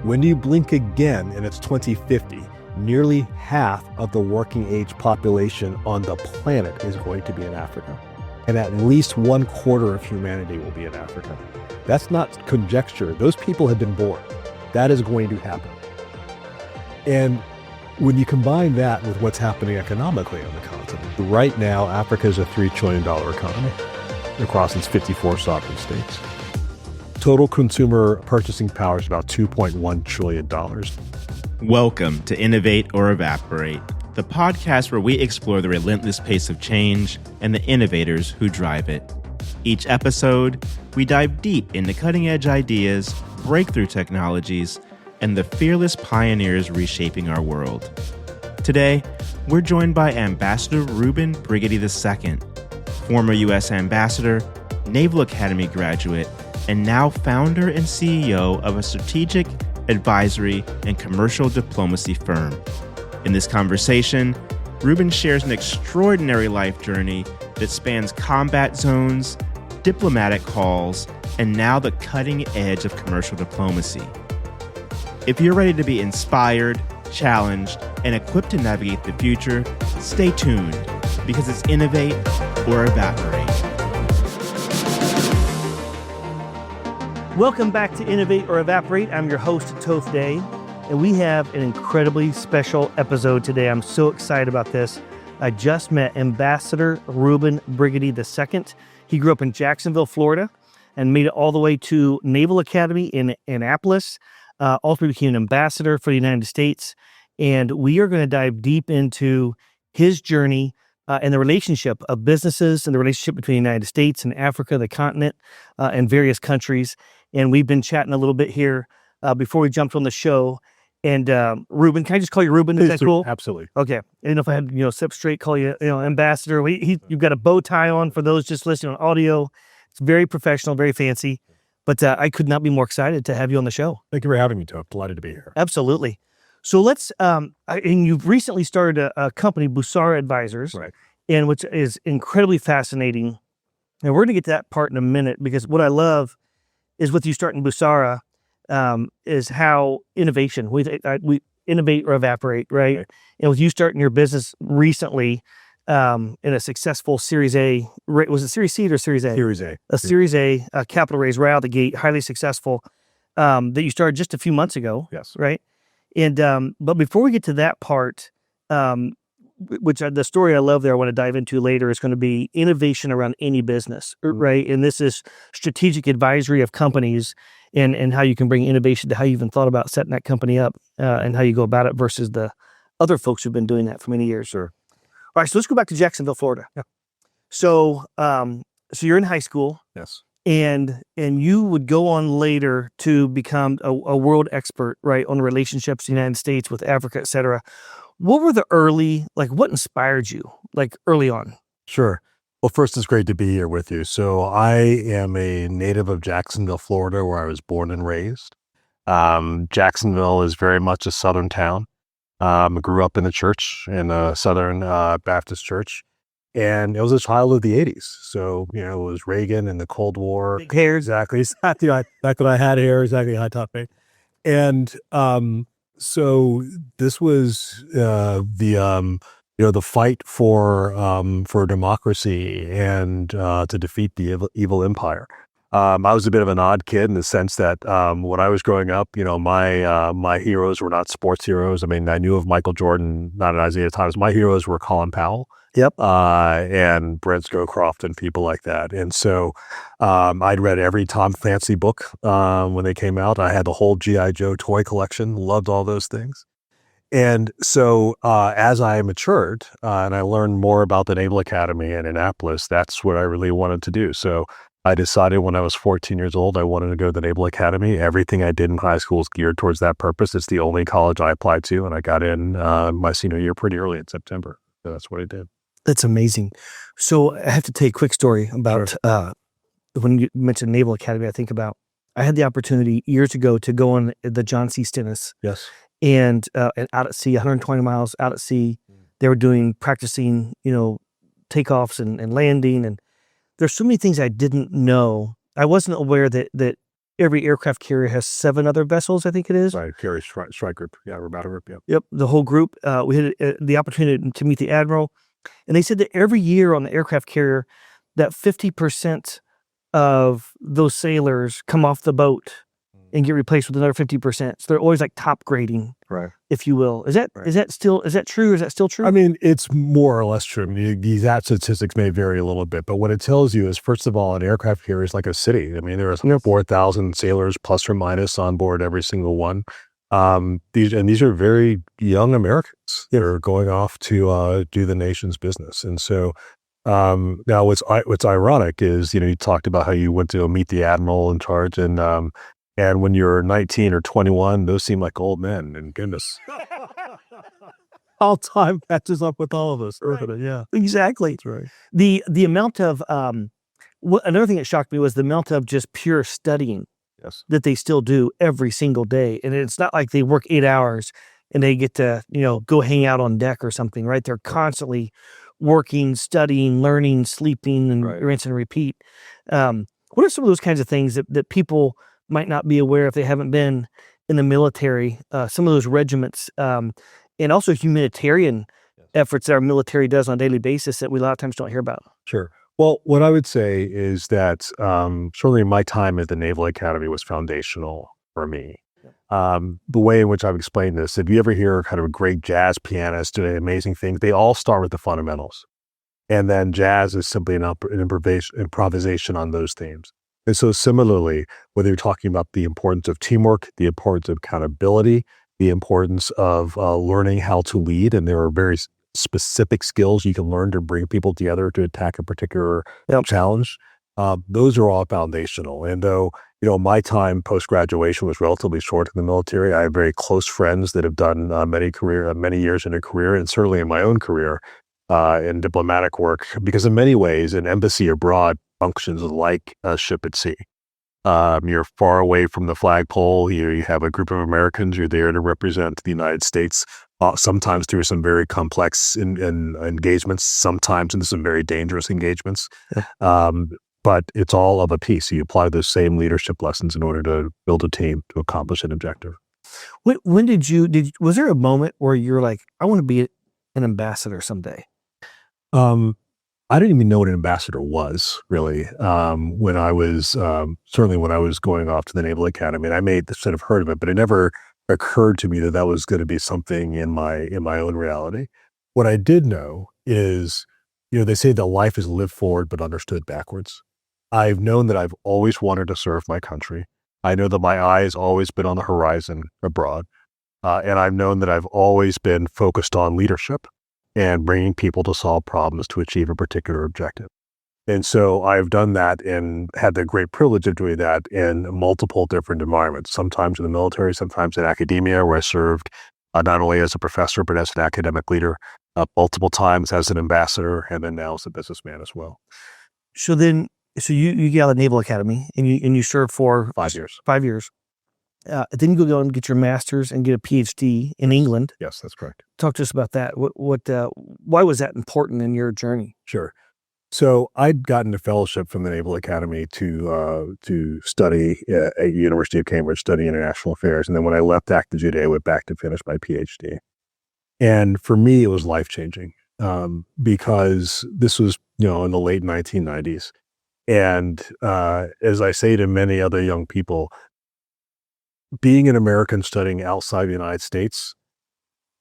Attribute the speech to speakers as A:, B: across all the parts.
A: When you blink again and it's 2050, nearly half of the working age population on the planet is going to be in Africa. And at least 1/4 of humanity will be in Africa. That's not conjecture. Those people have been born. That is going to happen. And when you combine that with what's happening economically on the continent, right now, Africa is a $3 trillion economy across its 54 sovereign states. Total consumer purchasing power is about $2.1 trillion.
B: Welcome to Innovate or Evaporate, the podcast where we explore the relentless pace of change and the innovators who drive it. Each episode, we dive deep into cutting-edge ideas, breakthrough technologies, and the fearless pioneers reshaping our world. Today, we're joined by Ambassador Reuben Brigety II, former U.S. Ambassador, Naval Academy graduate, and now founder and CEO of a strategic, advisory, and commercial diplomacy firm. In this conversation, Reuben shares an extraordinary life journey that spans combat zones, diplomatic halls, and now the cutting edge of commercial diplomacy. If you're ready to be inspired, challenged, and equipped to navigate the future, stay tuned, because it's Innovate or Evaporate.
C: Welcome back to Innovate or Evaporate. I'm your host, Toph Day, and we have an incredibly special episode today. I'm so excited about this. I just met Ambassador Reuben Brigety II. He grew up in Jacksonville, Florida, and made it all the way to Naval Academy in Annapolis. Ultimately became an ambassador for the United States. And we are going to dive deep into his journey and the relationship of businesses and the relationship between the United States and Africa, the continent, and various countries. And we've been chatting a little bit here before we jumped on the show. And Reuben, can I just call you Reuben? Is that cool?
A: Absolutely.
C: Okay. And if I had, step straight, call you, ambassador. You've got a bow tie on for those just listening on audio. It's very professional, very fancy. But I could not be more excited to have you on the show.
A: Thank you for having me, Toph. Delighted to be here.
C: Absolutely. So let's, and you've recently started a company, Busara Advisors,
A: Right.
C: And which is incredibly fascinating. And we're going to get to that part in a minute, because what I love is with you starting Busara is how innovation, we innovate or evaporate, right? And with you starting your business recently in a successful Series A, was it Series C or Series A?
A: Series A.
C: A Series A capital raise right out the gate, highly successful, that you started just a few months ago.
A: Yes.
C: Right. And, but before we get to that part, which the story I love there, I want to dive into later, is going to be innovation around any business, right? And this is strategic advisory of companies and how you can bring innovation to how you even thought about setting that company up and how you go about it versus the other folks who've been doing that for many years.
A: Sure.
C: All right. So let's go back to Jacksonville, Florida.
A: Yeah.
C: So, so you're in high school.
A: Yes.
C: And you would go on later to become a world expert, right, on relationships in the United States with Africa, et cetera. What were the what inspired you, early on?
A: Sure. Well, first, it's great to be here with you. So I am a native of Jacksonville, Florida, where I was born and raised. Jacksonville is very much a Southern town. I grew up in the church, in a Southern Baptist church. And it was a child of the 80s. So, it was Reagan and the Cold War.
C: Big hair.
A: Exactly. Back when I had hair, exactly, high top thing. And so this was the fight for democracy and to defeat the evil empire. I was a bit of an odd kid in the sense that when I was growing up, my heroes were not sports heroes. I mean, I knew of Michael Jordan, not in Isaiah Thomas. My heroes were Colin Powell.
C: Yep.
A: And Brent Scowcroft and people like that. And so I'd read every Tom Clancy book when they came out. I had the whole G.I. Joe toy collection, loved all those things. And so as I matured and I learned more about the Naval Academy in Annapolis, that's what I really wanted to do. So I decided when I was 14 years old, I wanted to go to the Naval Academy. Everything I did in high school is geared towards that purpose. It's the only college I applied to, and I got in my senior year pretty early in September. So that's what I did.
C: That's amazing. So I have to tell you a quick story about when you mentioned Naval Academy. I had the opportunity years ago to go on the John C. Stennis.
A: Yes.
C: And out at sea, 120 miles out at sea, they were practicing, takeoffs and landing. And there's so many things I didn't know. I wasn't aware that every aircraft carrier has 7 other vessels, I think it is.
A: Right, carry strike group. Yeah, we're battle group. Yeah.
C: Yep, the whole group. We had the opportunity to meet the admiral, and they said that every year on the aircraft carrier, that 50% of those sailors come off the boat and get replaced with another 50%. So they're always like top grading,
A: Right.
C: if you will. Is that true? Is that still true?
A: I mean, it's more or less true. I mean, these statistics may vary a little bit, but what it tells you is, first of all, an aircraft carrier is like a city. I mean, there are 4,000 sailors plus or minus on board every single one. These are very young Americans that are going off to do the nation's business. And so now what's ironic is, you talked about how you went to meet the admiral in charge, and when you're 19 or 21, those seem like old men, and goodness. All time catches up with all of us.
C: Right.
A: Yeah,
C: Exactly.
A: that's right.
C: The amount of another thing that shocked me was the amount of just pure studying
A: Yes.
C: that they still do every single day. And it's not like they work 8 hours and they get to, go hang out on deck or something, right? They're constantly working, studying, learning, sleeping, and
A: Right.
C: rinse and repeat. What are some of those kinds of things that people might not be aware if they haven't been in the military? Some of those regiments, and also humanitarian efforts that our military does on a daily basis that we a lot of times don't hear about.
A: Sure. Well, what I would say is that certainly my time at the Naval Academy was foundational for me. The way in which I've explained this, if you ever hear kind of a great jazz pianist doing amazing things, they all start with the fundamentals. And then jazz is simply an improvisation on those themes. And so similarly, whether you're talking about the importance of teamwork, the importance of accountability, the importance of learning how to lead, and there are very specific skills you can learn to bring people together to attack a particular challenge. Those are all foundational. And though, my time post-graduation was relatively short in the military, I have very close friends that have done many years in a career, and certainly in my own career in diplomatic work, because in many ways, an embassy abroad functions like a ship at sea. You're far away from the flagpole. You have a group of Americans. You're there to represent the United States, sometimes through some very complex engagements, sometimes into some very dangerous engagements. But it's all of a piece. You apply those same leadership lessons in order to build a team to accomplish an objective.
C: When was there a moment where you're like, I want to be an ambassador someday?
A: I didn't even know what an ambassador was, really, when I was certainly when I was going off to the Naval Academy. And I may have heard of it, but it never occurred to me that that was going to be something in my own reality. What I did know is, they say that life is lived forward but understood backwards. I've known that I've always wanted to serve my country. I know that my eye has always been on the horizon abroad, and I've known that I've always been focused on leadership and bringing people to solve problems to achieve a particular objective. And so I've done that and had the great privilege of doing that in multiple different environments, sometimes in the military, sometimes in academia, where I served not only as a professor, but as an academic leader, multiple times as an ambassador, and then now as a businessman as well.
C: So you get out of the Naval Academy and you serve for
A: 5 years.
C: 5 years. Then you go and get your master's and get a PhD in England.
A: Yes, that's correct.
C: Talk to us about that. Why was that important in your journey?
A: Sure. So I'd gotten a fellowship from the Naval Academy to study at University of Cambridge, study international affairs. And then when I left active duty, I went back to finish my PhD. And for me, it was life-changing because this was, in the late 1990s. And as I say to many other young people, being an American studying outside the United States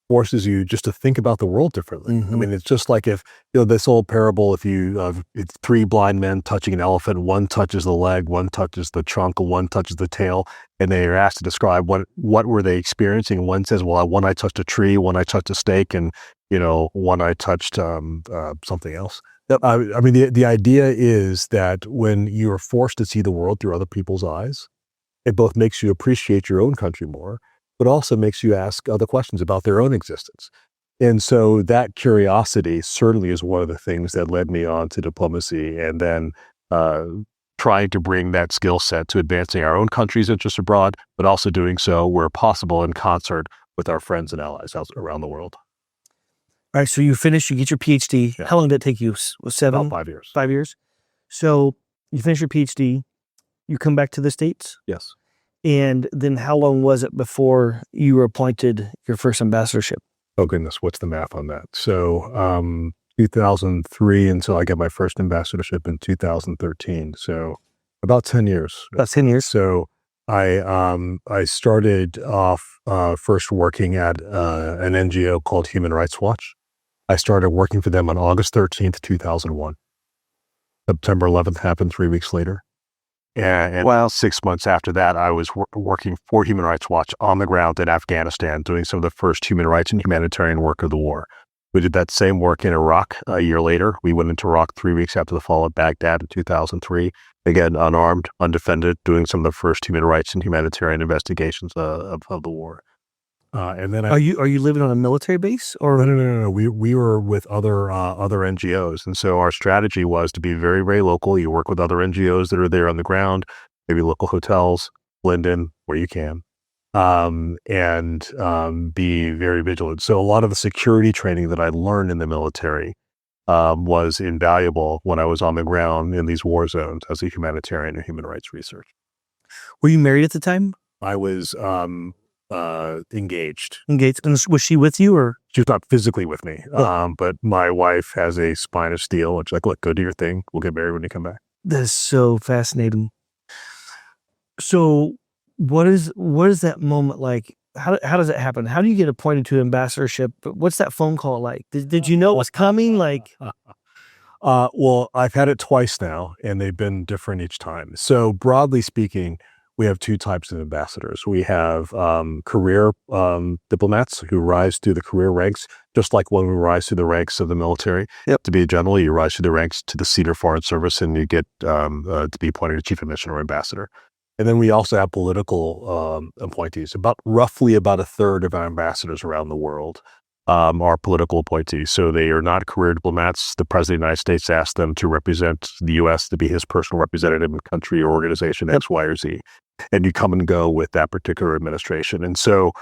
A: forces you just to think about the world differently.
C: Mm-hmm.
A: I mean, it's just like if, this old parable, if it's 3 blind men touching an elephant, one touches the leg, one touches the trunk, and one touches the tail, and they are asked to describe what were they experiencing. And one says, well, one I touched a tree, one I touched a stake, and, one I touched something else. I mean, the idea is that when you're forced to see the world through other people's eyes, it both makes you appreciate your own country more, but also makes you ask other questions about their own existence. And so that curiosity certainly is one of the things that led me on to diplomacy, and then trying to bring that skill set to advancing our own country's interests abroad, but also doing so where possible in concert with our friends and allies around the world.
C: All right, so you finish, you get your PhD. Yeah. How long did it take you? Was 7?
A: About 5 years.
C: 5 years. So you finish your PhD. you come back to the States?
A: Yes.
C: And then how long was it before you were appointed your first ambassadorship?
A: Oh, goodness. What's the math on that? So 2003 until I got my first ambassadorship in 2013. So about 10 years.
C: About 10 years.
A: So I started off first working at an NGO called Human Rights Watch. I started working for them on August 13th, 2001. September 11th happened 3 weeks later. And
C: Wow.
A: 6 months after that, I was working for Human Rights Watch on the ground in Afghanistan, doing some of the first human rights and humanitarian work of the war. We did that same work in Iraq a year later. We went into Iraq 3 weeks after the fall of Baghdad in 2003. Again, unarmed, undefended, doing some of the first human rights and humanitarian investigations of the war. And then
C: Are you living on a military base or?
A: No. We were with other NGOs, and so our strategy was to be very, very local. You work with other NGOs that are there on the ground, maybe local hotels, blend in where you can, and be very vigilant. So a lot of the security training that I learned in the military was invaluable when I was on the ground in these war zones as a humanitarian and human rights researcher.
C: Were you married at the time?
A: I was engaged.
C: Engaged. And was she with you or?
A: She was not physically with me, but my wife has a spine of steel. And she's like, look, go do your thing. We'll get married when you come back.
C: That's so fascinating. So what is that moment like? How does it happen? How do you get appointed to ambassadorship? What's that phone call like? Did you know it was coming? Like,
A: well, I've had it twice now, and they've been different each time. So broadly speaking, we have two types of ambassadors. We have career diplomats who rise through the career ranks, just like when we rise through the ranks of the military.
C: Yep.
A: To be a general, you rise through the ranks to the senior foreign service, and you get to be appointed a chief of mission or ambassador. And then we also have political appointees. Roughly about a third of our ambassadors around the world are political appointees. So they are not career diplomats. The President of the United States asked them to represent the U.S., to be his personal representative in country or organization X, Y, or Z. And you come and go with that particular administration. And so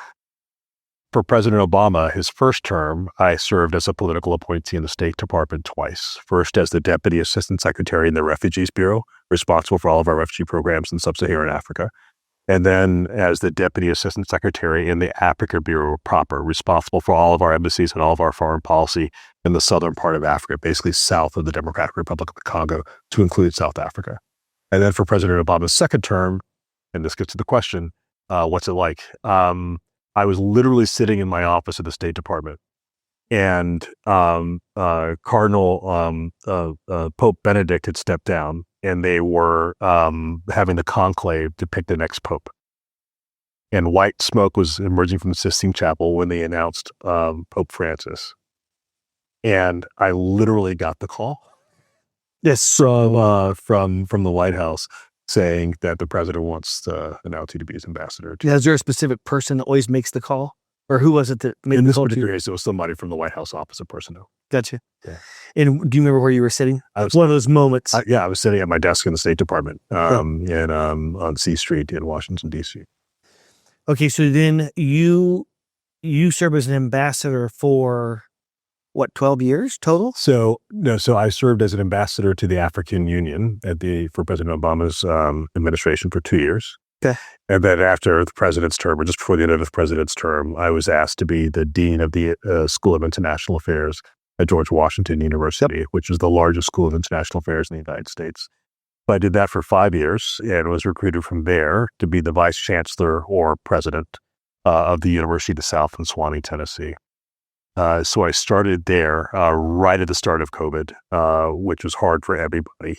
A: for President Obama, his first term, I served as a political appointee in the State Department twice. First as the Deputy Assistant Secretary in the Refugees Bureau, responsible for all of our refugee programs in Sub-Saharan Africa. And then as the Deputy Assistant Secretary in the Africa Bureau proper, responsible for all of our embassies and all of our foreign policy in the southern part of Africa, basically south of the Democratic Republic of the Congo, to include South Africa. And then for President Obama's second term, and this gets to the question, what's it like? I was literally sitting in my office at the State Department, and Cardinal Pope Benedict had stepped down, and they were having the conclave to pick the next pope. And white smoke was emerging from the Sistine Chapel when they announced Pope Francis. And I literally got the call.
C: Yes.
A: From the White House, saying that the president wants to announce you to be his ambassador.
C: Is there a specific person that always makes the call? Or who was it that made
A: In
C: the
A: this
C: call?
A: particular case, it was somebody from the White House Office of Personnel.
C: Gotcha.
A: Yeah.
C: And do you remember where you were sitting?
A: I was
C: One of those moments.
A: I was sitting at my desk in the State Department on C Street in Washington, D.C.
C: Okay, so then you serve as an ambassador for, what, 12 years total?
A: So I served as an ambassador to the African Union for President Obama's administration for 2 years.
C: Okay.
A: And then after the president's term, or just before the end of the president's term, I was asked to be the dean of the School of International Affairs at George Washington University, which is the largest school of international affairs in the United States. I did that for 5 years and was recruited from there to be the vice chancellor or president of the University of the South in Swanee, Tennessee. So I started there right at the start of COVID, which was hard for everybody.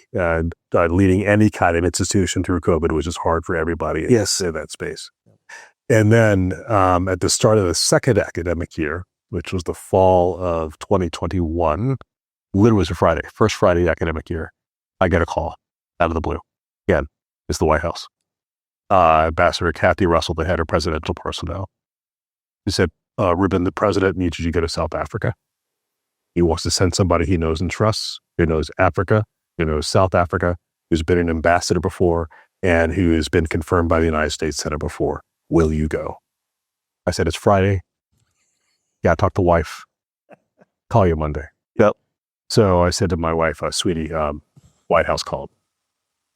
A: Leading any kind of institution through COVID was just hard for everybody
C: Yes.
A: in that space. And then at the start of the second academic year, which was the fall of 2021, literally was a Friday, first Friday academic year, I get a call out of the blue. Again, it's the White House. Ambassador Kathy Russell, the head of presidential personnel, he said, Reuben, the president needs you to go to South Africa. He wants to send somebody he knows and trusts, who knows Africa, who knows South Africa, who's been an ambassador before, and who has been confirmed by the United States Senate before. Will you go? I said, it's Friday. Yeah, talk to wife. Call you Monday.
C: Yep.
A: So I said to my wife, sweetie, White House called.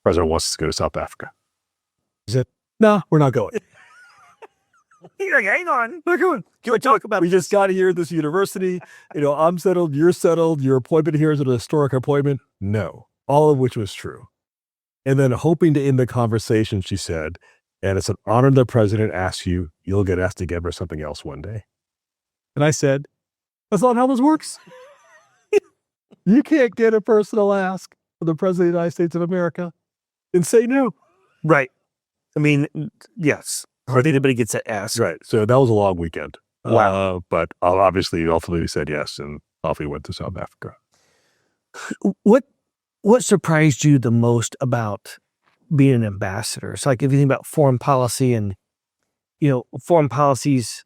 A: President wants us to go to South Africa. He said, "No, we're not going.
C: He's like, hang on.
A: Not going.
C: Can we talk about
A: We just got here at this university. I'm settled. You're settled. Your appointment here is an historic appointment." No, all of which was true. And then, hoping to end the conversation, she said, "And it's an honor the president asks you. You'll get asked again for something else one day." And I said, "That's not how this works. You can't get a personal ask from the president of the United States of America and say no."
C: Right. I mean, yes. Hardly anybody gets that ask.
A: Right. So that was a long weekend.
C: Wow.
A: But obviously, ultimately said yes, and off we went to South Africa.
C: What surprised you the most about being an ambassador? It's like if you think about foreign policy, and foreign policies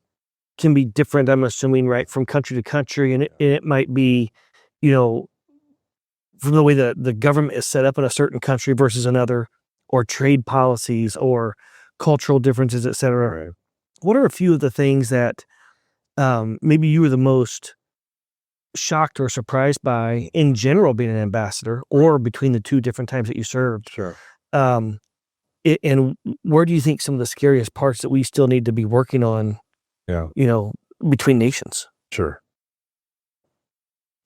C: can be different, I'm assuming, right, from country to country, and it might be, from the way the government is set up in a certain country versus another, or trade policies, or cultural differences, et cetera.
A: Right.
C: What are a few of the things that maybe you were the most shocked or surprised by in general being an ambassador, or between the two different times that you served?
A: Sure.
C: And where do you think some of the scariest parts that we still need to be working on,
A: Yeah.
C: Between nations?
A: Sure.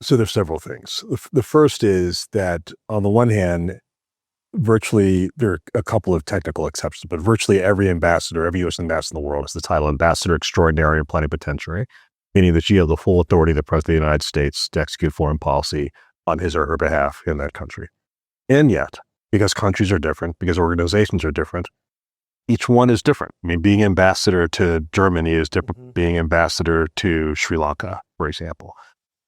A: So there's several things. The first is that, on the one hand, virtually, there are a couple of technical exceptions, but virtually every U.S. ambassador in the world has the title Ambassador Extraordinary and Plenipotentiary, meaning that you have the full authority of the President of the United States to execute foreign policy on his or her behalf in that country. And yet, because countries are different, because organizations are different, each one is different. I mean, being ambassador to Germany is different from being ambassador to Sri Lanka, for example.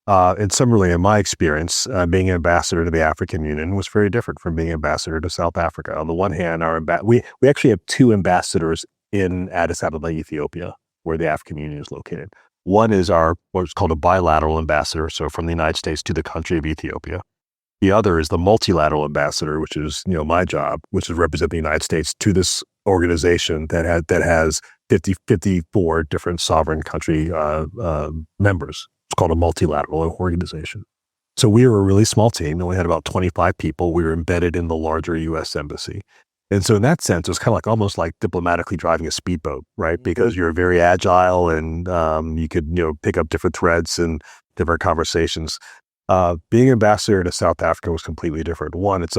A: And similarly, in my experience, being ambassador to the African Union was very different from being ambassador to South Africa. On the one hand, we actually have two ambassadors in Addis Ababa, Ethiopia, where the African Union is located. One is what's called a bilateral ambassador, so from the United States to the country of Ethiopia. The other is the multilateral ambassador, which is my job, which is represent the United States to this organization that has 54 different sovereign country members. It's called a multilateral organization. So we were a really small team. We only had about 25 people. We were embedded in the larger U.S. embassy. And so in that sense, it was kind of almost like diplomatically driving a speedboat, right? Because you're very agile, and you could, pick up different threads and different conversations. Being ambassador to South Africa was completely different. One, it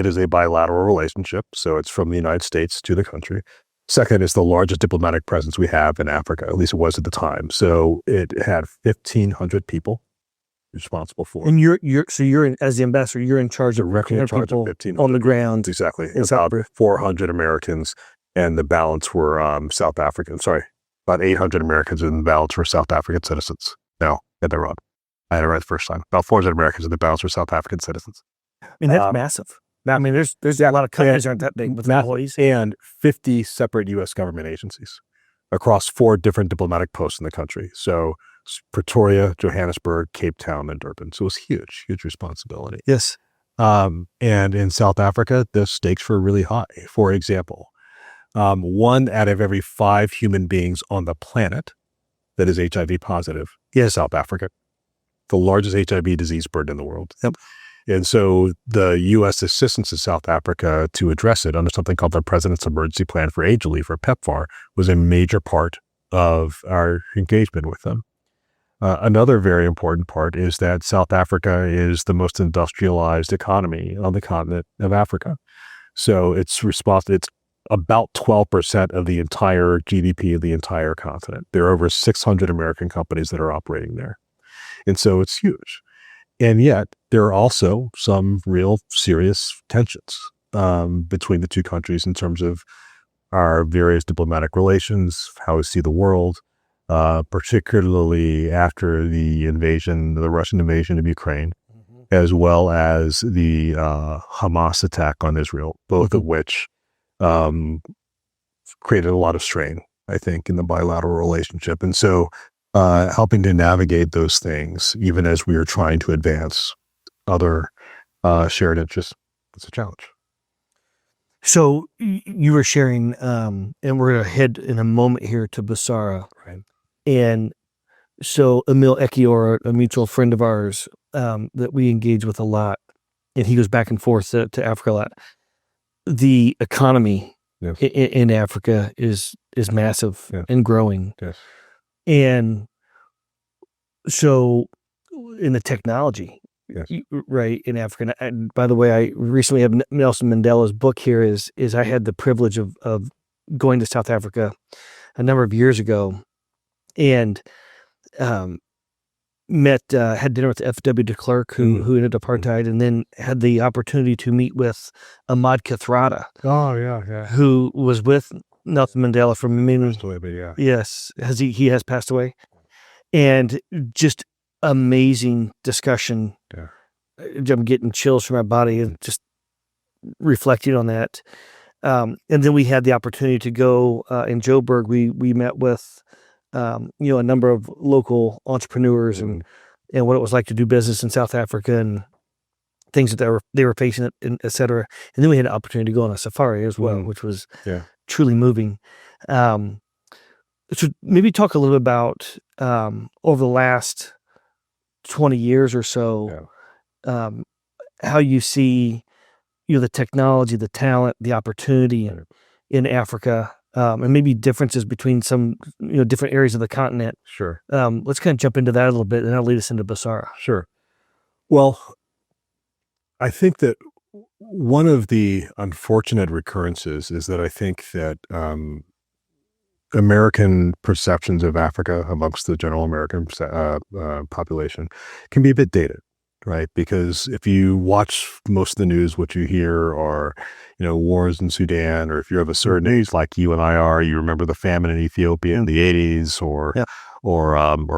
A: is a bilateral relationship. So it's from the United States to the country. Second, it's the largest diplomatic presence we have in Africa, at least it was at the time. So it had 1,500 people responsible for.
C: And as the ambassador, you're in charge of
A: Directly in charge of
C: people
A: 1,500
C: on the ground.
A: Exactly.
C: In South
A: About 400 Americans, and the balance were South African. Sorry, about 800 Americans, and the balance were South African citizens. No, I had that wrong. I had it right the first time. About 400 Americans, and the balance were South African citizens.
C: I mean, that's massive. I mean, there's a lot of countries aren't that big with employees.
A: And 50 separate U.S. government agencies across 4 different diplomatic posts in the country. So Pretoria, Johannesburg, Cape Town, and Durban. So it was huge responsibility.
C: Yes.
A: And in South Africa, the stakes were really high. For example, 1 out of every 5 human beings on the planet that is HIV positive is South Africa, the largest HIV disease burden in the world.
C: Yep.
A: And so the U.S. assistance to South Africa to address it under something called the President's Emergency Plan for AIDS Relief, or PEPFAR, was a major part of our engagement with them. Another very important part is that South Africa is the most industrialized economy on the continent of Africa. So it's about 12% of the entire GDP of the entire continent. There are over 600 American companies that are operating there. And so it's huge. And yet, there are also some real serious tensions between the two countries in terms of our various diplomatic relations, how we see the world, particularly after the Russian invasion of Ukraine, as well as the Hamas attack on Israel, both of which created a lot of strain, I think, in the bilateral relationship. And so helping to navigate those things, even as we are trying to advance other shared interests, it's a challenge.
C: So you were sharing, and we're going to head in a moment here to Busara.
A: Right.
C: And so Emil Ekior, a mutual friend of ours that we engage with a lot, and he goes back and forth to Africa a lot. The economy
A: Yes.
C: in Africa is massive
A: Yeah.
C: and growing.
A: Yes.
C: And so in the technology,
A: Yes.
C: right, in Africa. And by the way, I recently have Nelson Mandela's book here is I had the privilege of going to South Africa a number of years ago and had dinner with F.W. de Klerk, who ended apartheid, and then had the opportunity to meet with Ahmad Kathrada,
A: Oh, yeah.
C: who was with Nelson Mandela for many.
A: Yeah.
C: Yes, he has passed away, and just amazing discussion.
A: Yeah.
C: I'm getting chills from my body and just reflecting on that. And then we had the opportunity to go in Joburg. We met with a number of local entrepreneurs and what it was like to do business in South Africa and things that they were facing, and et cetera. And then we had an opportunity to go on a safari as well, which was truly moving. So maybe talk a little bit about over the last 20 years or so, how you see the technology, the talent, the opportunity in Africa, and maybe differences between some different areas of the continent.
A: Sure.
C: Let's kind of jump into that a little bit, and that'll lead us into Busara.
A: Sure. Well, I think that one of the unfortunate recurrences is that I think that American perceptions of Africa amongst the general American population can be a bit dated, right? Because if you watch most of the news, what you hear are, wars in Sudan, or if you're of a certain age, like you and I are, you remember the famine in Ethiopia in the 80s or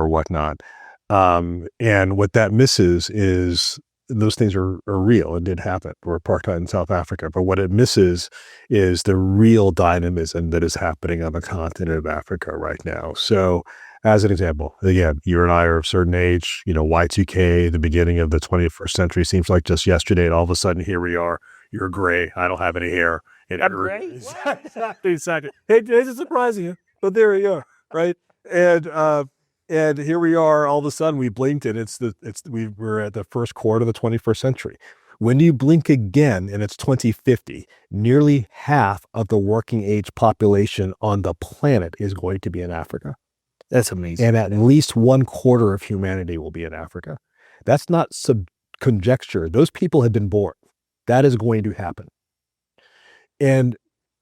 A: whatnot. And what that misses is those things are real and did happen, or apartheid in South Africa. But what it misses is the real dynamism that is happening on the continent of Africa right now. So as an example, again, you and I are of a certain age, Y2K, the beginning of the 21st century seems like just yesterday. And all of a sudden here we are, you're gray. I don't have any hair.
C: I'm gray?
A: Exactly. Hey, it's surprising you, but there you are. Right. And here we are, all of a sudden we blinked and we're at the first quarter of the 21st century. When you blink again and it's 2050, nearly half of the working age population on the planet is going to be in Africa.
C: That's amazing.
A: And at least 1/4 of humanity will be in Africa. That's not conjecture. Those people have been born. That is going to happen. And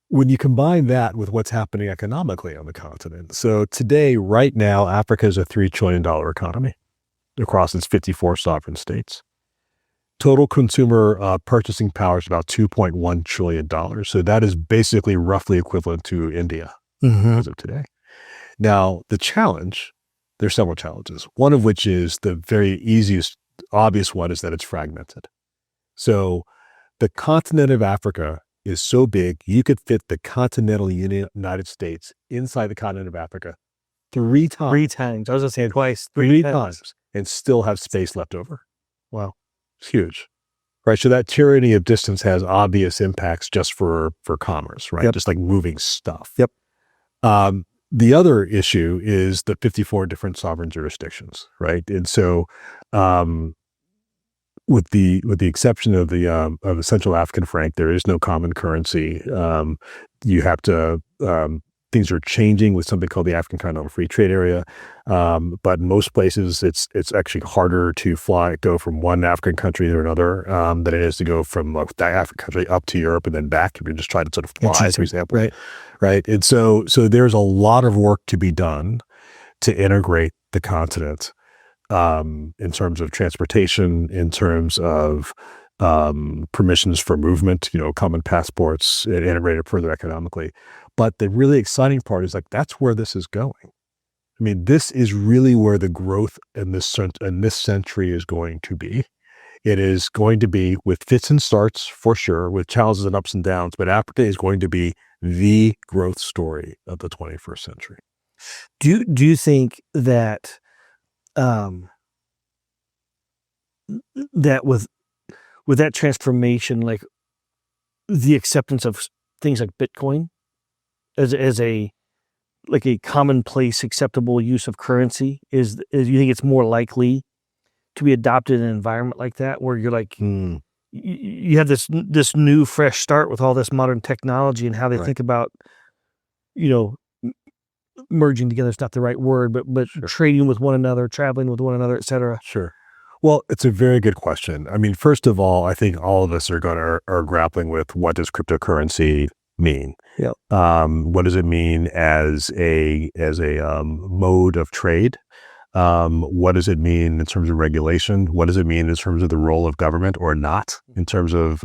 A: when you combine that with what's happening economically on the continent, so today, right now, Africa is a $3 trillion economy across its 54 sovereign states. Total consumer purchasing power is about $2.1 trillion. So that is basically roughly equivalent to India as of today. Now, there's several challenges, one of which is the very easiest, obvious one is that it's fragmented. So the continent of Africa is so big, you could fit the continental United States inside the continent of Africa 3 times.
C: 3 times. I was going to say twice.
A: 3 times and still have space left over. Wow. It's huge. Right. So that tyranny of distance has obvious impacts just for commerce, right? Just like moving stuff.
C: Yep.
A: The other issue is the 54 different sovereign jurisdictions, right? And so with the exception of the Central African franc, there is no common currency. You have to things are changing with something called the African Continental Free Trade Area, but in most places it's actually harder to go from one African country to another than it is to go from that African country up to Europe and then back if you're just trying to sort of fly, for example. Right. And so there's a lot of work to be done to integrate the continent. In terms of transportation, in terms of permissions for movement, common passports, and integrated further economically. But the really exciting part is that's where this is going. I mean, this is really where the growth in this century is going to be. It is going to be with fits and starts for sure, with challenges and ups and downs, but Africa is going to be the growth story of the 21st century.
C: Do you think that that with that transformation, like the acceptance of things like Bitcoin as a commonplace acceptable use of currency is you think it's more likely to be adopted in an environment like that where you're like, you have this new fresh start with all this modern technology and how they
A: Right.
C: think about, merging together is not the right word, but
A: Sure.
C: trading with one another, traveling with one another, et cetera.
A: Sure. Well, it's a very good question. I mean, first of all, I think all of us are grappling with what does cryptocurrency mean?
C: Yeah.
A: What does it mean as a mode of trade? What does it mean in terms of regulation? What does it mean in terms of the role of government or not in terms of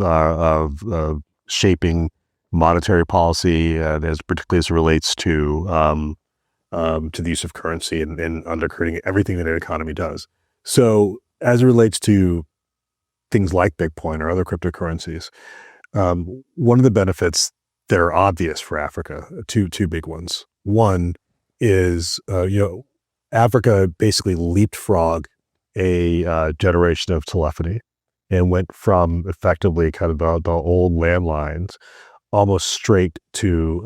A: shaping monetary policy, particularly as it relates to the use of currency and undergirding everything that an economy does. So as it relates to things like Bitcoin or other cryptocurrencies, one of the benefits that are obvious for Africa, two big ones. One is, Africa basically leapfrogged a generation of telephony and went from effectively kind of the old landlines almost straight to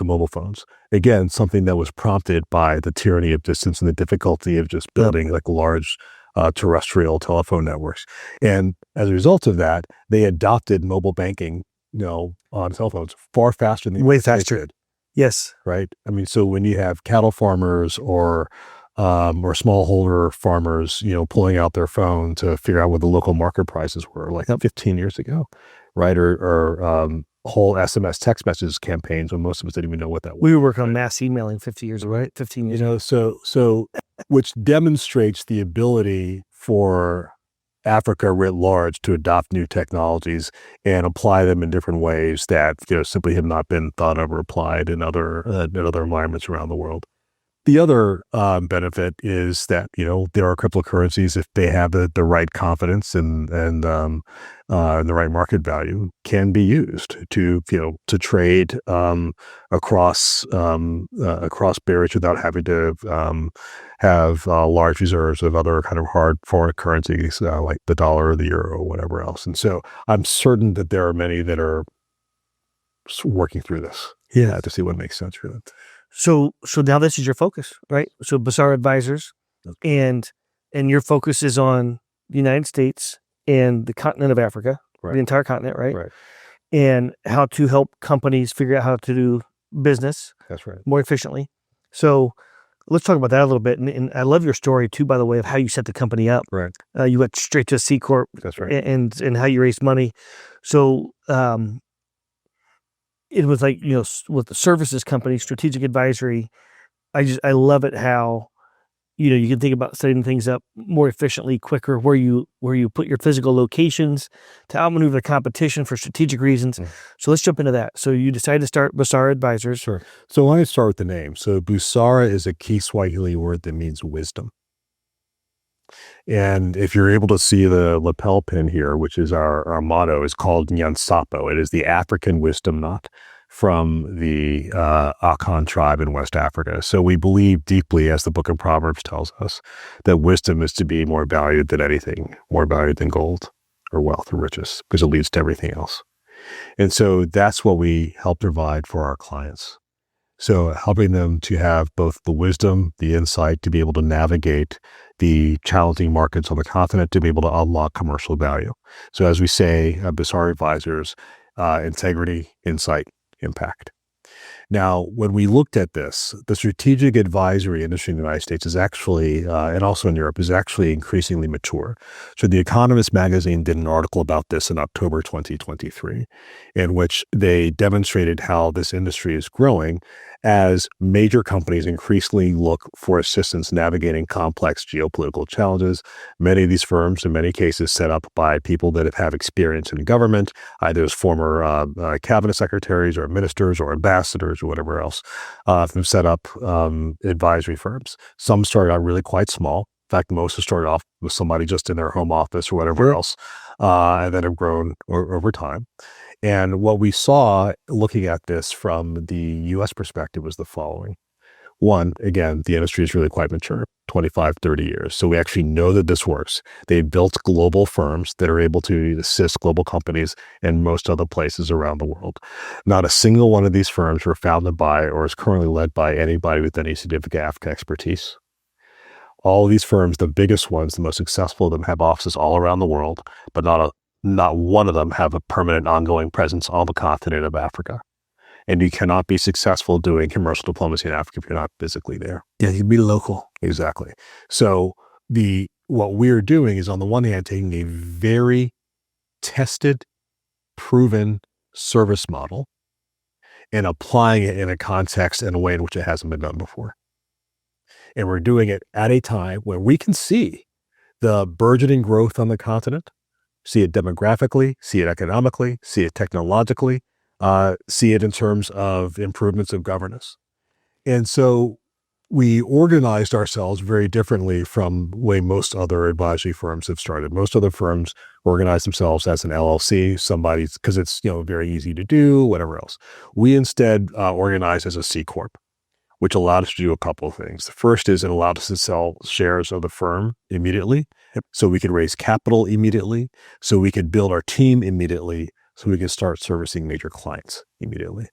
A: mobile phones. Again, something that was prompted by the tyranny of distance and the difficulty of just building like large terrestrial telephone networks. And as a result of that, they adopted mobile banking, on cell phones far faster than
C: Way
A: the States
C: faster.
A: did,
C: Yes.
A: right? I mean, so when you have cattle farmers or smallholder farmers, pulling out their phone to figure out what the local market prices were like 15 years ago, right? Or whole SMS text messages campaigns when most of us didn't even know what that was.
C: We were working on mass emailing 15 years ago.
A: So which demonstrates the ability for Africa writ large to adopt new technologies and apply them in different ways that simply have not been thought of or applied in other environments around the world. The other benefit is that there are cryptocurrencies, if they have the right confidence and the right market value, can be used to trade across barriers without having to have large reserves of other kind of hard foreign currencies like the dollar or the euro or whatever else. And so I'm certain that there are many that are working through this to see what makes sense for them.
C: So now this is your focus, right? So Busara Advisors, and your focus is on the United States and the continent of Africa, the entire continent, right?
A: Right.
C: And how to help companies figure out how to do business
A: That's right.
C: more efficiently. So let's talk about that a little bit. And I love your story too, by the way, of how you set the company up.
A: Right.
C: You went straight to a C Corp.
A: That's right.
C: And how you raised money. So it was like, with the services company, strategic advisory, I love it how, you can think about setting things up more efficiently, quicker, where you put your physical locations to outmaneuver the competition for strategic reasons. So let's jump into that. So you decided to start Busara Advisors.
A: Sure. So let me start with the name. So Busara is a key Swahili word that means wisdom. And if you're able to see the lapel pin here, which is our motto, is called Nyansapo. It is the African wisdom knot from the Akan tribe in West Africa. So we believe deeply, as the book of Proverbs tells us, that wisdom is to be more valued than anything, more valued than gold or wealth or riches, because it leads to everything else. And so that's what we help provide for our clients. So helping them to have both the wisdom, the insight to be able to navigate the challenging markets on the continent, to be able to unlock commercial value. So as we say, Busara Advisors, integrity, insight, impact. Now, when we looked at this, the strategic advisory industry in the United States is actually, and also in Europe, is actually increasingly mature. So The Economist magazine did an article about this in October 2023, in which they demonstrated how this industry is growing as major companies increasingly look for assistance navigating complex geopolitical challenges. Many of these firms, in many cases, set up by people that have experience in government, either as former cabinet secretaries or ministers or ambassadors or whatever else, have set up advisory firms. Some started out really quite small. In fact, most have started off with somebody just in their home office or whatever else, and then have grown over time. And what we saw looking at this from the U.S. perspective was the following. One, again, the industry is really quite mature, 25, 30 years. So we actually know that this works. They've built global firms that are able to assist global companies in most other places around the world. Not a single one of these firms were founded by or is currently led by anybody with any significant African expertise. All of these firms, the biggest ones, the most successful of them, have offices all around the world, but not not one of them have a permanent ongoing presence on the continent of Africa. And you cannot be successful doing commercial diplomacy in Africa if you're not physically there.
C: Yeah, you'd be local.
A: Exactly. So what we're doing is, on the one hand, taking a very tested, proven service model and applying it in a context in a way in which it hasn't been done before. And we're doing it at a time where we can see the burgeoning growth on the continent, see it demographically, see it economically, see it technologically, see it in terms of improvements of governance. And so we organized ourselves very differently from the way most other advisory firms have started. Most other firms organize themselves as an LLC, because it's very easy to do, whatever else. We instead organized as a C Corp, which allowed us to do a couple of things. The first is it allowed us to sell shares of the firm immediately, so we could raise capital immediately, so we could build our team immediately, so we could start servicing major clients immediately.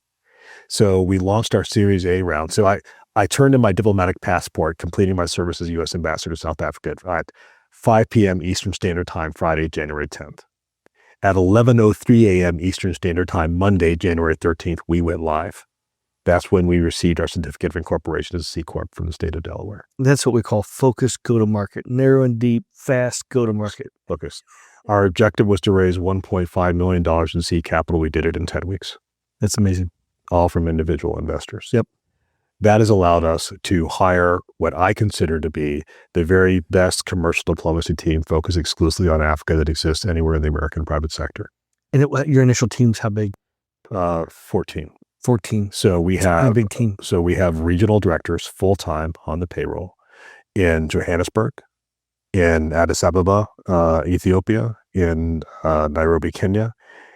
A: So we launched our Series A round. So I turned in my diplomatic passport, completing my service as U.S. Ambassador to South Africa at 5 p.m. Eastern Standard Time, Friday, January 10th. At 11:03 a.m. Eastern Standard Time, Monday, January 13th, we went live. That's when we received our certificate of incorporation as a C Corp from the state of Delaware.
C: That's what we call focused go-to-market, narrow and deep, fast go-to-market.
A: Focus. Our objective was to raise $1.5 million in seed capital. We did it in 10 weeks.
C: That's amazing.
A: All from individual investors.
C: Yep.
A: That has allowed us to hire what I consider to be the very best commercial diplomacy team focused exclusively on Africa that exists anywhere in the American private sector.
C: And your initial team's how big?
A: 14.
C: 14.
A: So we have
C: a big team.
A: So we have regional directors full-time on the payroll in Johannesburg, in Addis Ababa, Ethiopia, in Nairobi, Kenya,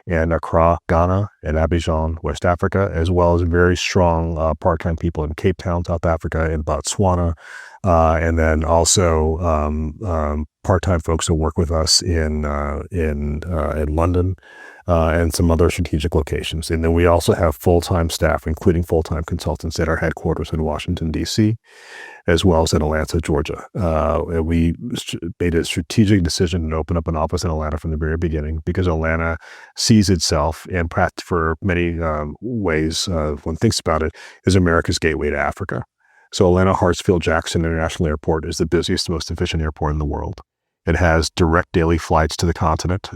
A: and Accra, Ghana, and Abidjan, West Africa, as well as very strong part-time people in Cape Town, South Africa, in Botswana, and then also part-time folks who work with us in London and some other strategic locations. And then we also have full-time staff, including full-time consultants at our headquarters in Washington, D.C., as well as in Atlanta, Georgia. We made a strategic decision to open up an office in Atlanta from the very beginning because Atlanta sees itself, and for many ways, one thinks about it, is America's gateway to Africa. So Atlanta Hartsfield-Jackson International Airport is the busiest, most efficient airport in the world. It has direct daily flights to the continent,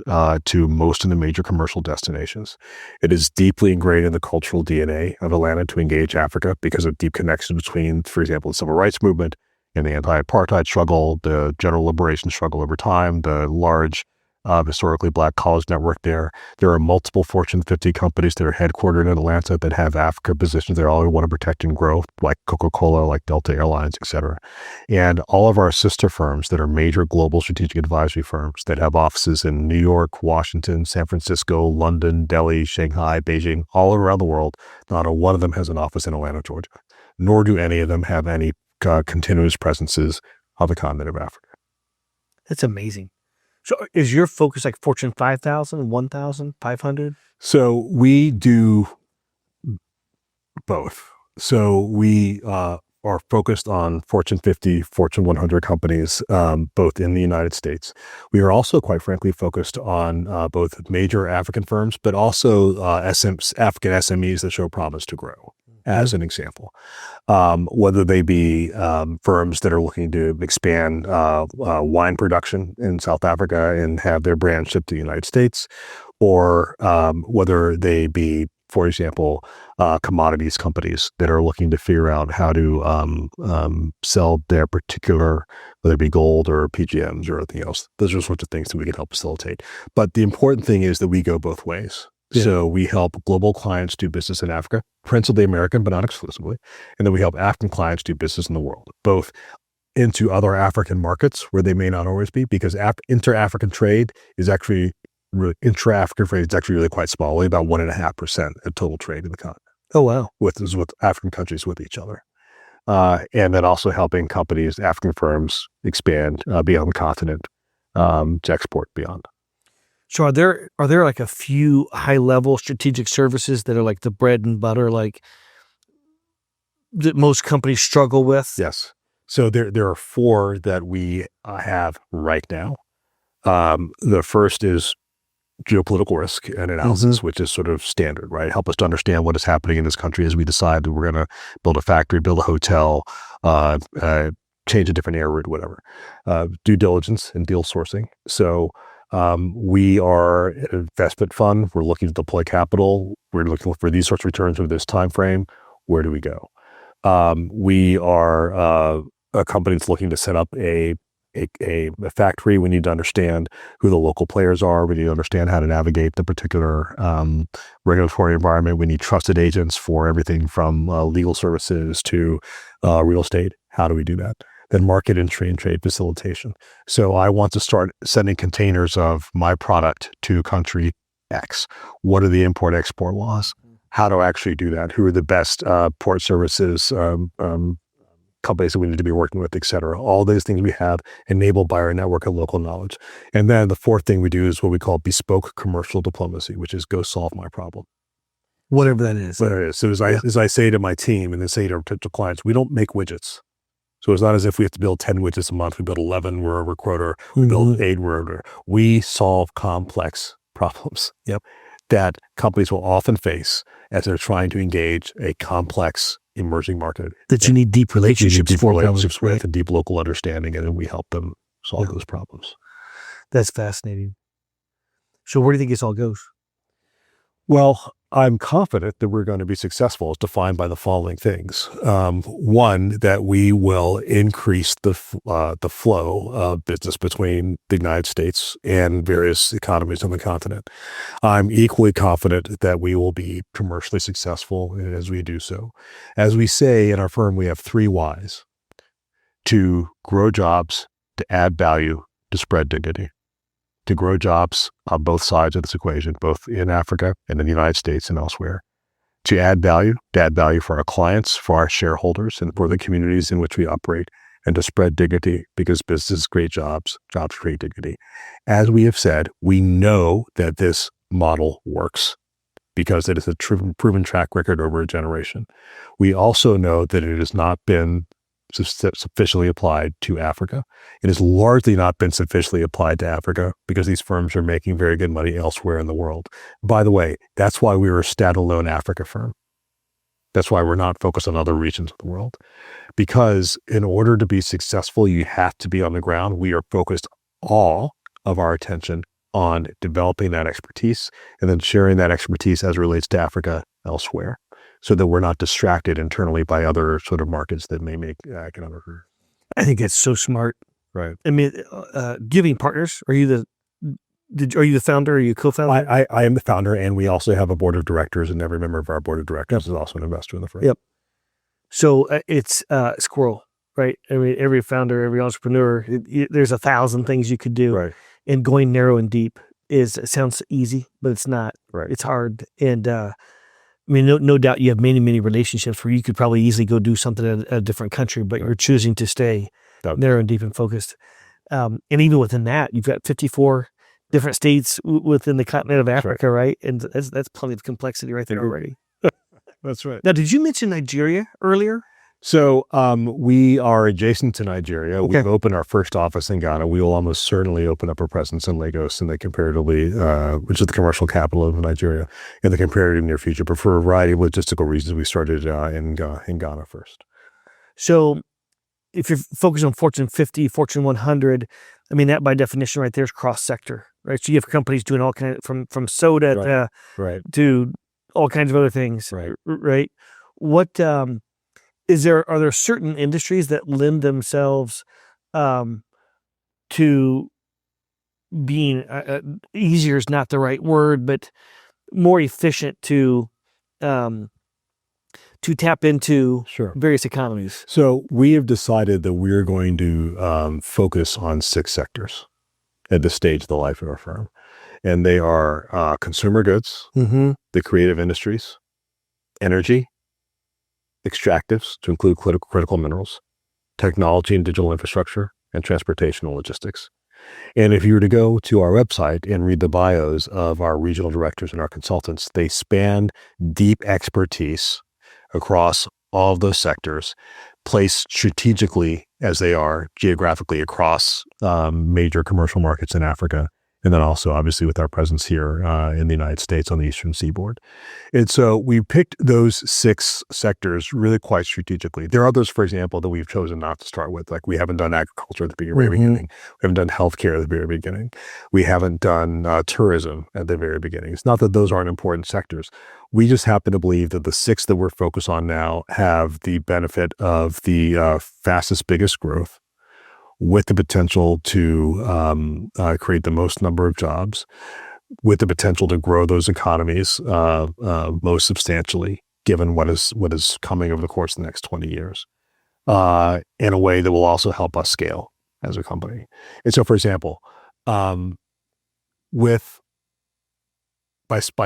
A: to most of the major commercial destinations. It is deeply ingrained in the cultural DNA of Atlanta to engage Africa because of deep connections between, for example, the civil rights movement and the anti-apartheid struggle, the general liberation struggle over time, the large historically Black college network there. There are multiple Fortune 50 companies that are headquartered in Atlanta that have Africa positions they all want to protect and grow, like Coca-Cola, like Delta Airlines, et cetera. And all of our sister firms that are major global strategic advisory firms that have offices in New York, Washington, San Francisco, London, Delhi, Shanghai, Beijing, all around the world, not a one of them has an office in Atlanta, Georgia, nor do any of them have any continuous presences on the continent of Africa.
C: That's amazing. So is your focus like Fortune 5,000, 1,000, 500?
A: So we do both. So we are focused on Fortune 50, Fortune 100 companies, both in the United States. We are also, quite frankly, focused on both major African firms, but also African SMEs that show promise to grow, as an example. Whether they be firms that are looking to expand wine production in South Africa and have their brand shipped to the United States, or whether they be, for example, commodities companies that are looking to figure out how to sell their particular, whether it be gold or PGMs or anything else. Those are sorts of things that we can help facilitate. But the important thing is that we go both ways. Yeah. So we help global clients do business in Africa, principally American, but not exclusively. And then we help African clients do business in the world, both into other African markets where they may not always be, because inter-African trade is actually intra-African trade is actually really quite small, only about 1.5% of total trade in the continent.
C: Oh, wow.
A: With African countries with each other. And then also helping companies, African firms, expand beyond the continent to export beyond.
C: So are there like a few high-level strategic services that are like the bread and butter, like that most companies struggle with?
A: Yes. So there are 4 that we have right now. The first is geopolitical risk and analysis, which is sort of standard, right? Help us to understand what is happening in this country as we decide that we're going to build a factory, build a hotel, change a different air route, whatever. Due diligence and deal sourcing. So we are an investment fund. We're looking to deploy capital. We're looking for these sorts of returns over this time frame. Where do we go? We are a company that's looking to set up a factory. We need to understand who the local players are. We need to understand how to navigate the particular regulatory environment. We need trusted agents for everything from legal services to real estate. How do we do that? Then market entry and trade facilitation. So I want to start sending containers of my product to country X. What are the import-export laws? How do I actually do that? Who are the best port services companies that we need to be working with, et cetera? All those things we have enabled by our network of local knowledge. And then the fourth thing we do is what we call bespoke commercial diplomacy, which is go solve my problem.
C: Whatever that is.
A: Whatever it is. So as I say to my team and then say to our potential clients, we don't make widgets. So it's not as if we have to build 10 widgets a month. We build 11, we're a recruiter. We build 8, we're a recruiter. We solve complex problems that companies will often face as they're trying to engage a complex emerging market.
C: That you need deep relationships
A: with and deep local understanding, and then we help them solve those problems.
C: That's fascinating. So where do you think this all goes?
A: Well, I'm confident that we're going to be successful as defined by the following things. One, that we will increase the flow of business between the United States and various economies on the continent. I'm equally confident that we will be commercially successful as we do so. As we say in our firm, we have 3 Ys: to grow jobs, to add value, to spread dignity. To grow jobs on both sides of this equation, both in Africa and in the United States and elsewhere. To add value for our clients, for our shareholders, and for the communities in which we operate, and to spread dignity, because businesses create jobs create dignity. As we have said, we know that this model works because it is a proven track record over a generation. We also know that it has not been sufficiently applied to Africa. It has largely not been sufficiently applied to Africa because these firms are making very good money elsewhere in the world. By the way, that's why we were a standalone Africa firm. That's why we're not focused on other regions of the world. Because in order to be successful, you have to be on the ground. We are focused all of our attention on developing that expertise and then sharing that expertise as it relates to Africa elsewhere, so that we're not distracted internally by other sort of markets that may make economic.
C: I think that's so smart.
A: Right.
C: I mean, giving partners. Are you the founder? Are you co-founder?
A: I am the founder, and we also have a board of directors, and every member of our board of directors is also an investor in the firm.
C: Yep. So it's squirrel, right? I mean, every founder, every entrepreneur, there's 1,000 things you could do.
A: Right.
C: And going narrow and deep sounds easy, but it's not.
A: Right.
C: It's hard. And I mean, no doubt you have many, many relationships where you could probably easily go do something in a different country, but you're choosing to stay narrow and deep and focused. And even within that, you've got 54 different states within the continent of Africa, right? And that's plenty of complexity right there already.
A: That's right.
C: Now, did you mention Nigeria earlier?
A: So we are adjacent to Nigeria.
C: Okay.
A: We've opened our first office in Ghana. We will almost certainly open up a presence in Lagos, in the comparatively, which is the commercial capital of Nigeria, in the comparative near future. But for a variety of logistical reasons, we started in Ghana first.
C: So if you're focused on Fortune 50, Fortune 100, I mean, that by definition right there is cross-sector, right? So you have companies doing all kinds from soda to all kinds of other things, right? What are there certain industries that lend themselves to being easier is not the right word, but more efficient to tap into various economies?
A: So we have decided that we're going to focus on 6 sectors at this stage of the life of our firm. And they are consumer goods, the creative industries, energy, extractives to include critical minerals, technology and digital infrastructure, and transportation and logistics. And if you were to go to our website and read the bios of our regional directors and our consultants, they span deep expertise across all of those sectors, placed strategically as they are geographically across major commercial markets in Africa And then also, obviously, with our presence here in the United States on the Eastern Seaboard. And so we picked those 6 sectors really quite strategically. There are others, for example, that we've chosen not to start with. Like we haven't done agriculture at the very beginning. We haven't done healthcare at the very beginning. We haven't done tourism at the very beginning. It's not that those aren't important sectors. We just happen to believe that the 6 that we're focused on now have the benefit of the fastest, biggest growth, with the potential to create the most number of jobs, with the potential to grow those economies most substantially, given what is coming over the course of the next 20 years, in a way that will also help us scale as a company. And so, for example, by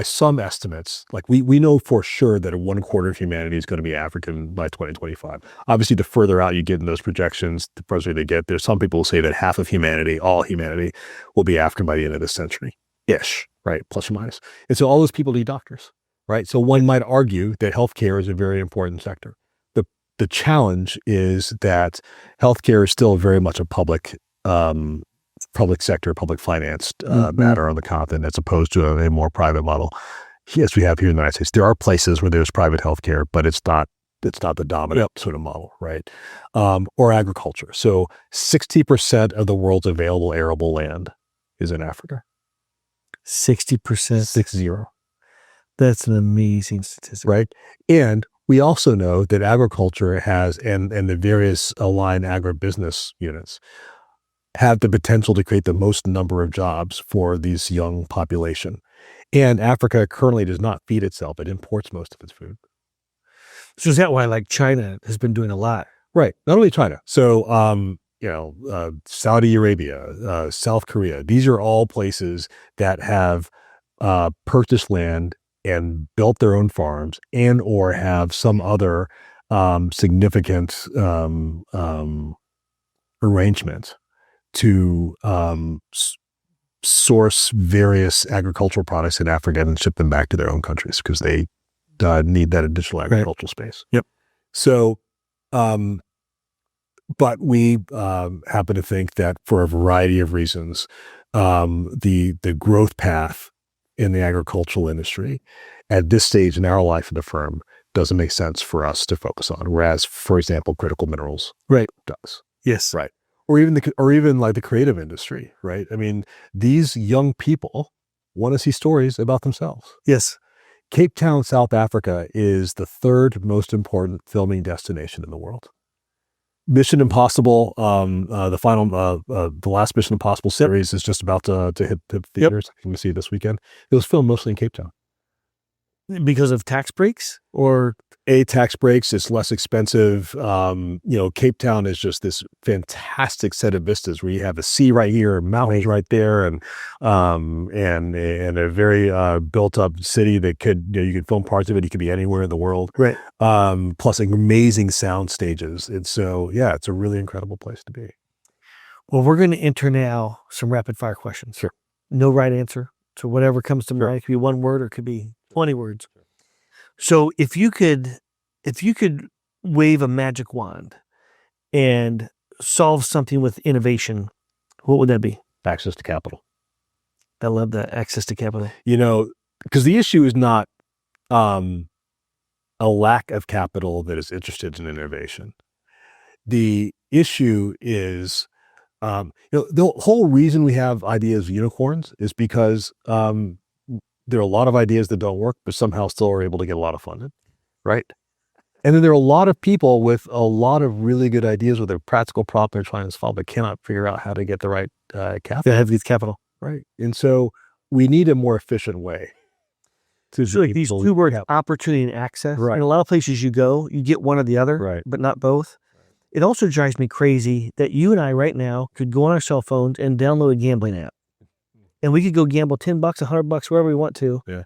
A: some estimates, like we know for sure that 1/4 of humanity is going to be African by 2025. Obviously, the further out you get in those projections, the further they get. There's some people who say that half of humanity, all humanity, will be African by the end of this century, ish, right? Plus or minus. And so all those people need doctors, right? So one might argue that healthcare is a very important sector. The challenge is that healthcare is still very much a public sector, public financed matter on the continent, as opposed to a more private model. Yes, we have here in the United States. There are places where there's private healthcare, but it's not the dominant sort of model, right? Or agriculture. So 60% of the world's available arable land is in Africa.
C: 60%.
A: 60.
C: That's an amazing statistic.
A: Right? And we also know that agriculture has, and the various aligned agribusiness units, have the potential to create the most number of jobs for these young population. And Africa currently does not feed itself. It imports most of its food.
C: So is that why like China has been doing a lot?
A: Right. Not only China. So, Saudi Arabia, South Korea, these are all places that have purchased land and built their own farms and or have some other significant arrangement to source various agricultural products in Africa and ship them back to their own countries because they need that additional agricultural space.
C: Yep.
A: So, but we happen to think that for a variety of reasons, the growth path in the agricultural industry at this stage in our life in the firm doesn't make sense for us to focus on. Whereas, for example, critical minerals does.
C: Yes.
A: Right. Or even like the creative industry, right? I mean, these young people want to see stories about themselves.
C: Yes.
A: Cape Town, South Africa is the 3rd most important filming destination in the world. Mission Impossible, the last Mission Impossible series is just about to hit theaters. I can see it this weekend. It was filmed mostly in Cape Town.
C: Because of tax breaks or
A: tax breaks, it's less expensive. Cape Town is just this fantastic set of vistas where you have the sea right here, mountains right there, and a very built up city that you could film parts of it. You could be anywhere in the world.
C: Right.
A: Plus amazing sound stages. And so, yeah, it's a really incredible place to be.
C: Well, we're going to enter now some rapid fire questions.
A: Sure.
C: No right answer. So whatever comes to mind, it could be one word or it could be 20 words. So if you could wave a magic wand and solve something with innovation, what would that be?
A: Access to capital.
C: I love that, access to capital.
A: Because the issue is not a lack of capital that is interested in innovation. The issue is, the whole reason we have ideas of unicorns is because there are a lot of ideas that don't work, but somehow still are able to get a lot of funding, right? And then there are a lot of people with a lot of really good ideas with a practical problem they're trying to solve, but cannot figure out how to get the right capital.
C: They have these capital.
A: Right. And so we need a more efficient way to
C: so like these 2 words, opportunity and access.
A: Right.
C: In a lot of places you go, you get one or the other,
A: right,
C: but not both. It also drives me crazy that you and I right now could go on our cell phones and download a gambling app. And we could go gamble $10, $100, wherever we want to.
A: Yeah.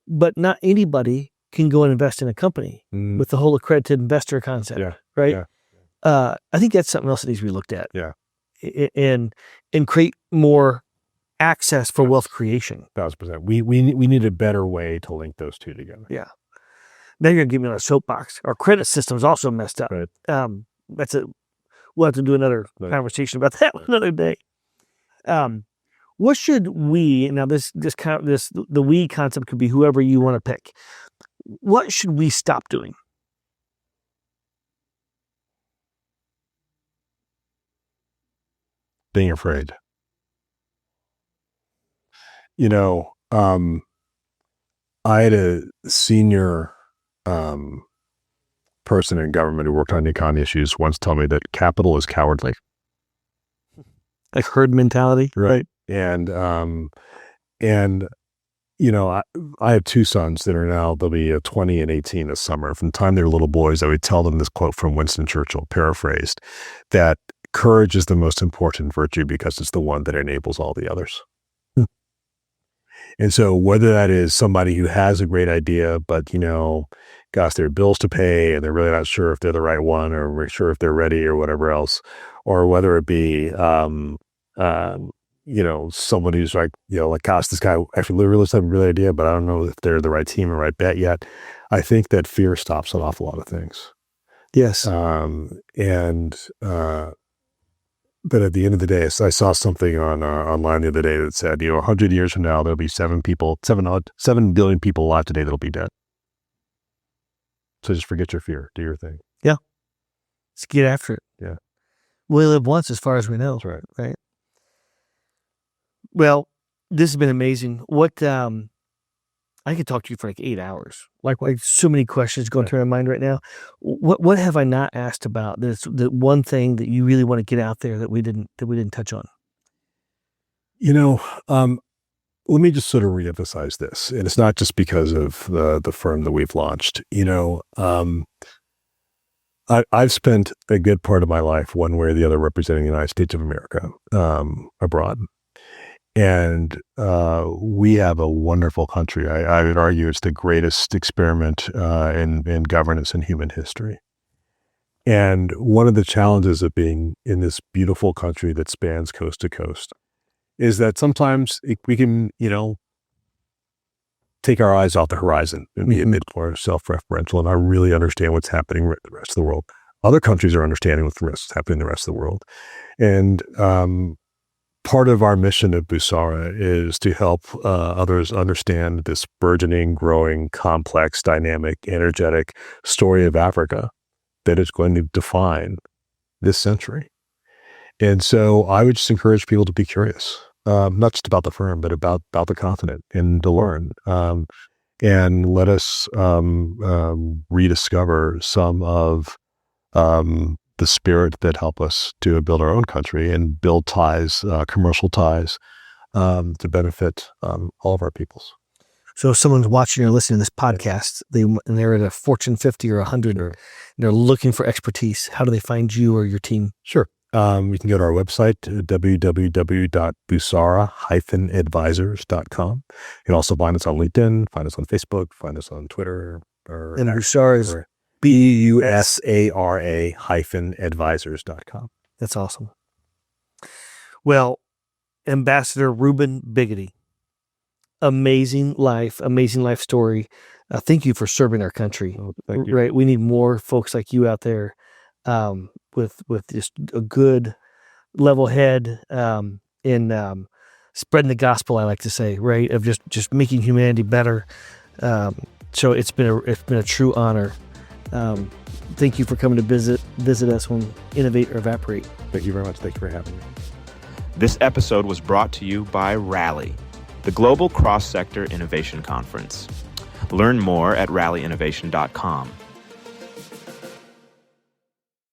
C: But not anybody can go and invest in a company with the whole accredited investor concept.
A: Yeah.
C: Right. Yeah. I think that's something else that needs to be looked at.
A: Yeah.
C: And create more access for wealth creation.
A: 1,000%. We need a better way to link those two together.
C: Yeah. Now you're gonna give me on a soapbox. Our credit system's also messed up.
A: Right.
C: We'll have to do another conversation about that another day. What should we, now the we concept could be whoever you want to pick. What should we stop doing?
A: Being afraid. You know, I had a senior person in government who worked on economy issues once tell me that capital is cowardly.
C: Like herd mentality,
A: right? And you know, I have two sons that are now, they'll be 20 and 18 this summer. From the time they were little boys, I would tell them this quote from Winston Churchill, paraphrased, that courage is the most important virtue because it's the one that enables all the others. And so whether that is somebody who has a great idea, but, you know, gosh, there are bills to pay and they're really not sure if they're the right one or sure if they're ready or whatever else, or whether it be, you know, someone who's like, you know, like, gosh, this guy actually really has a really idea, but I don't know if they're the right team or right bet yet. I think that fear stops an awful lot of things.
C: Yes.
A: But at the end of the day, I saw something on online the other day that said, you know, 100 years from now, there'll be 7 billion people alive today that'll be dead. So just forget your fear. Do your thing.
C: Yeah. Let's get after it.
A: Yeah.
C: We live once as far as we know.
A: That's right.
C: Right. Well, this has been amazing. What, I could talk to you for like 8 hours. Like so many questions going through my mind right now. What have I not asked about? That's the one thing that you really want to get out there that we didn't touch on.
A: You know, let me just sort of reemphasize this, and it's not just because of the firm that we've launched. You know, I've spent a good part of my life, one way or the other, representing the United States of America abroad. And we have a wonderful country. I would argue it's the greatest experiment in governance in human history. And one of the challenges of being in this beautiful country that spans coast to coast is that sometimes we can, you know, take our eyes off the horizon and be a bit more self-referential and not really understand what's happening in the rest of the world. Other countries are understanding what's happening in the rest of the world. And part of our mission at Busara is to help others understand this burgeoning, growing, complex, dynamic, energetic story of Africa that is going to define this century. And so I would just encourage people to be curious, not just about the firm, but about the continent, and to learn. And let us rediscover some of the spirit that help us to build our own country and build ties, commercial ties, to benefit all of our peoples.
C: So if someone's watching or listening to this podcast, they're at a Fortune 50 or 100, and they're looking for expertise, how do they find you or your team?
A: Sure. You can go to our website, www.busara-advisors.com. You can also find us on LinkedIn, find us on Facebook, find us on Twitter.
C: And Busara is
A: BUSARA-advisors.com.
C: That's awesome. Well, Ambassador Reuben Brigety, amazing life story. Thank you for serving our country.
A: Oh, thank you.
C: Right, we need more folks like you out there with just a good level head in spreading the gospel. I like to say, right, of just making humanity better. So it's been a true honor. Thank you for coming to visit us on Innovate or Evaporate.
A: Thank you very much. Thank you for having me.
B: This episode was brought to you by Rally, the Global Cross-Sector Innovation Conference. Learn more at rallyinnovation.com.